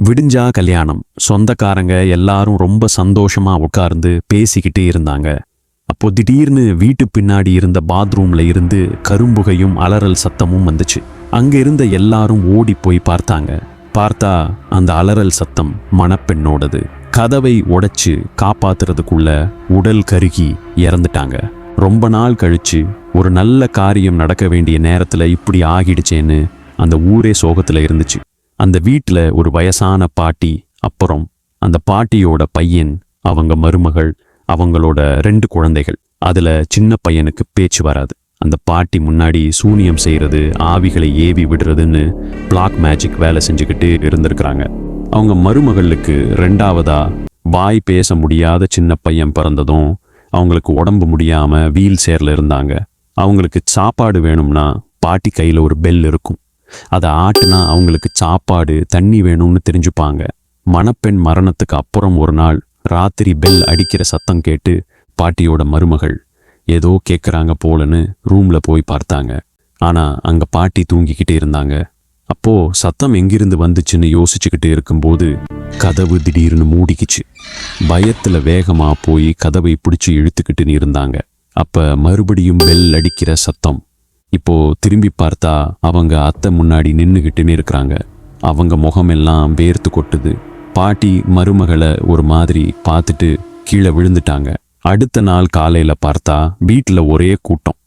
விடிஞ்சா கல்யாணம். சொந்தக்காரங்க எல்லாரும் ரொம்ப சந்தோஷமா உட்கார்ந்து பேசிக்கிட்டே இருந்தாங்க. அப்போ திடீர்னு வீட்டு பின்னாடி இருந்த பாத்ரூம்ல இருந்து கரும்புகையும் அலறல் சத்தமும் வந்துச்சு. அங்க இருந்த எல்லாரும் ஓடி போய் பார்த்தாங்க. பார்த்தா அந்த அலறல் சத்தம் மணப்பெண்ணோடது. கதவை உடைச்சு காப்பாத்துறதுக்குள்ள உடல் கருகி இறந்துட்டாங்க. ரொம்ப நாள் கழிச்சு ஒரு நல்ல காரியம் நடக்க வேண்டிய நேரத்துல இப்படி ஆகிடுச்சேன்னு அந்த ஊரே சோகத்துல இருந்துச்சு. அந்த வீட்டுல ஒரு வயசான பாட்டி, அப்புறம் அந்த பாட்டியோட பையன், அவங்க மருமகள், அவங்களோட 2 குழந்தைகள். அதுல சின்ன பையனுக்கு பேச்சு வராது. அந்த பாட்டி முன்னாடி சூனியம் செய்யறது, ஆவிகளை ஏவி விடுறதுன்னு பிளாக் மேஜிக் வேலை செஞ்சுக்கிட்டு இருந்திருக்கிறாங்க. அவங்க மருமகளுக்கு 2ஆவதா வாய் பேச முடியாத சின்ன பையன் பிறந்ததும் அவங்களுக்கு உடம்பு முடியாம வீல் சேர்ல இருந்தாங்க. அவங்களுக்கு சாப்பாடு வேணும்னா பாட்டி கையில ஒரு பெல் இருக்கும். அதை ஆட்டுனா அவங்களுக்கு சாப்பாடு தண்ணி வேணும்னு தெரிஞ்சுப்பாங்க. மணப்பெண் மரணத்துக்கு அப்புறம் ஒரு நாள் ராத்திரி பெல் அடிக்கிற சத்தம் கேட்டு பாட்டியோட மருமகள் ஏதோ கேட்குறாங்க போலன்னு ரூம்ல போய் பார்த்தாங்க. ஆனா அங்க பாட்டி தூங்கிக்கிட்டே இருந்தாங்க. அப்போ சத்தம் எங்கிருந்து வந்துச்சுன்னு யோசிச்சுக்கிட்டு இருக்கும்போது கதவு திடீர்னு மூடிக்குச்சு. பயத்துல வேகமா போய் கதவை பிடிச்சு இழுத்துக்கிட்டு இருந்தாங்க. அப்ப மறுபடியும் பெல் அடிக்கிற சத்தம். இப்போ திரும்பி பார்த்தா அவங்க அத்தை முன்னாடி நின்னுகிட்டுன்னு இருக்கிறாங்க. அவங்க முகமெல்லாம் வேர்த்து கொட்டுது. பாட்டி மருமகளை ஒரு மாதிரி பார்த்துட்டு கீழே விழுந்துட்டாங்க. அடுத்த நாள் காலையில பார்த்தா வீட்டுல ஒரே கூட்டம்.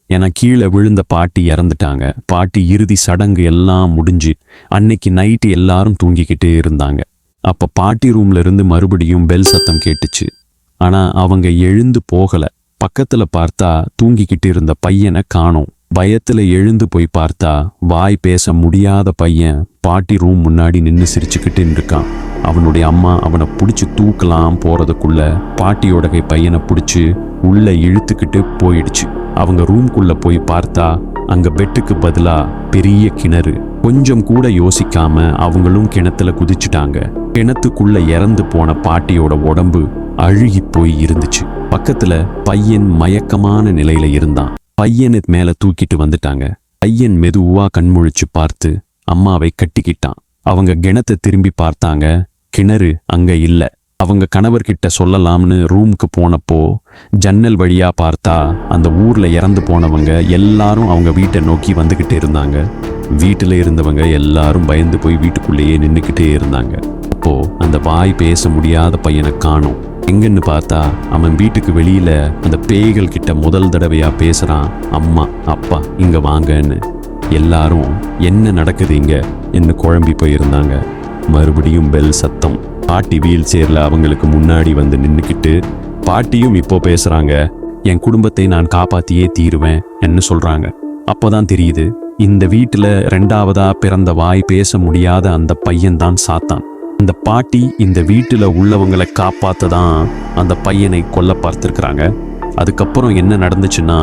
ஏன்னா கீழே விழுந்த பாட்டி இறந்துட்டாங்க. பாட்டி இறுதி சடங்கு எல்லாம் முடிஞ்சு அன்னைக்கு நைட்டு எல்லாரும் தூங்கிக்கிட்டே இருந்தாங்க. அப்ப பாட்டி ரூம்ல இருந்து மறுபடியும் பெல் சத்தம் கேட்டுச்சு. ஆனா அவங்க எழுந்து போகல. பக்கத்துல பார்த்தா தூங்கிக்கிட்டு இருந்த பையனை காணோம். பயத்துல எழுந்து போய் பார்த்தா வாய் பேச முடியாத பையன் பாட்டி ரூம் முன்னாடி நின்று சிரிச்சுக்கிட்டு இருக்கான். அவனுடைய அம்மா அவனை பிடிச்சி தூக்கலாம் போறதுக்குள்ள பாட்டியோட கை பையனை பிடிச்சி உள்ள இழுத்துக்கிட்டு போயிடுச்சு. அவங்க ரூம்குள்ள போய் பார்த்தா அங்க பெட்டுக்கு பதிலா பெரிய கிணறு. கொஞ்சம் கூட யோசிக்காம அவங்களும் கிணத்துல குதிச்சுட்டாங்க. கிணத்துக்குள்ள இறந்து போன பாட்டியோட உடம்பு அழுகி போய் இருந்துச்சு. பக்கத்துல பையன் மயக்கமான நிலையில இருந்தான். பையனை மேல தூக்கிட்டு வந்துட்டாங்க. பையன் மெதுவா கண்முழிச்சு பார்த்து அம்மாவை கட்டிக்கிட்டான். அவங்க கிணத்தை திரும்பி பார்த்தாங்க. கிணறு அங்க இல்ல. அவங்க கணவர்கிட்ட சொல்லலாம்னு ரூமுக்கு போனப்போ ஜன்னல் வழியா பார்த்தா அந்த ஊர்ல இறந்து போனவங்க எல்லாரும் அவங்க வீட்டை நோக்கி வந்துகிட்டே இருந்தாங்க. வீட்டுல இருந்தவங்க எல்லாரும் பயந்து போய் வீட்டுக்குள்ளேயே நின்னுக்கிட்டே இருந்தாங்க. அப்போ அந்த வாய் பேச முடியாத பையனை காணோம். எங்கன்னு பார்த்தா அவன் வீட்டுக்கு வெளியில அந்த பேய்கள் கிட்ட முதல் தடவையா பேசுறான். அம்மா, அப்பா, இங்க வாங்கன்னு. எல்லாரும் என்ன நடக்குது இங்க என்று குழம்பி போயிருந்தாங்க. மறுபடியும் பெல் சத்தம். பாட்டி வீல் சேர்ல அவங்களுக்கு முன்னாடி வந்து நின்னுக்கிட்டு பாட்டியும் இப்போ பேசுறாங்க. என் குடும்பத்தை நான் காப்பாத்தியே தீருவேன் என்று சொல்றாங்க. அப்போதான் தெரியுது, இந்த வீட்டுல 2ஆவதா பிறந்த வாய் பேச முடியாத அந்த பையன் தான் சாத்தான். அந்த பாட்டி இந்த வீட்டுல உள்ளவங்களை காப்பாத்ததான் அந்த பையனை கொல்ல பார்த்திருக்கிறாங்க. அதுக்கப்புறம் என்ன நடந்துச்சுன்னா,